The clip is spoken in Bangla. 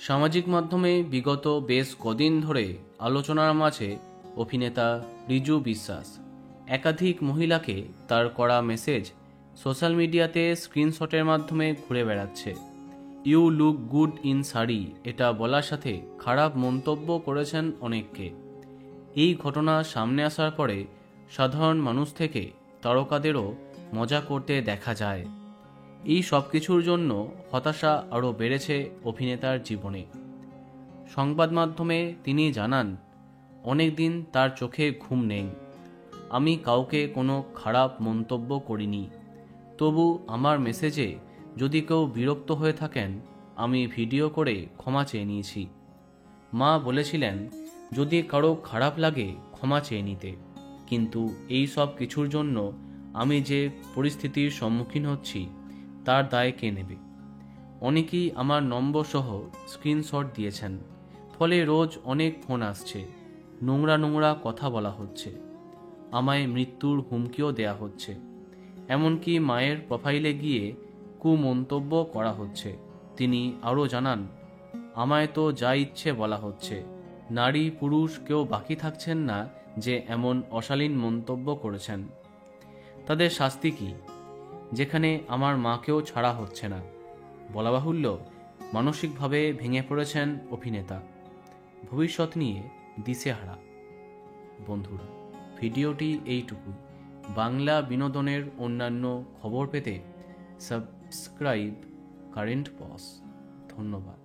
সামাজিক মাধ্যমে বিগত বেশ কদিন ধরে আলোচনার মাঝে অভিনেতা রিজু বিশ্বাস একাধিক মহিলাকে তার করা মেসেজ সোশ্যাল মিডিয়াতে স্ক্রিনশটের মাধ্যমে ঘুরে বেড়াচ্ছে। You look good in sari এটা বলার সাথে খারাপ মন্তব্য করেছেন অনেককে। এই ঘটনা সামনে আসার পরে সাধারণ মানুষ থেকে তারকাদেরও মজা করতে দেখা যায়। এই সব কিছুর জন্য হতাশা আরও বেড়েছে অভিনেতার জীবনে। সংবাদ মাধ্যমে তিনি জানান, অনেক দিন তার চোখে ঘুম নেই। আমি কাউকে কোনো খারাপ মন্তব্য করিনি, তবু আমার মেসেজে যদি কেউ বিরক্ত হয়ে থাকেন আমি ভিডিও করে ক্ষমা চেয়ে নিয়েছি। মা বলেছিলেন যদি কারো খারাপ লাগে ক্ষমা চেয়ে নিতে, কিন্তু এই সব কিছুর জন্য আমি যে পরিস্থিতির সম্মুখীন হচ্ছি তার দায় কে নেবে। অনেকেই আমার নম্বর সহ স্ক্রিনশট দিয়েছেন, ফলে রোজ অনেক ফোন আসছে, নোংরা নোংরা কথা বলা হচ্ছে, আমায় মৃত্যুর হুমকিও দেয়া হচ্ছে, এমনকি মায়ের প্রোফাইলে গিয়ে কুমন্তব্য করা হচ্ছে। তিনি আরও জানান, আমায় তো যা ইচ্ছে বলা হচ্ছে, নারী পুরুষ কেউ বাকি থাকছেন না যে এমন অশালীন মন্তব্য করেছেন। তাদের শাস্তি কি, যেখানে আমার মাকেও ছাড়া হচ্ছে না? বলা বাহুল্য, মানসিকভাবে ভেঙে পড়েছেন অভিনেতা, ভবিষ্যৎ নিয়ে দিশেহারা। বন্ধুরা, ভিডিওটি এইটুকুই। বাংলা বিনোদনের অন্যান্য খবর পেতে সাবস্ক্রাইব কারেন্ট পজ। ধন্যবাদ।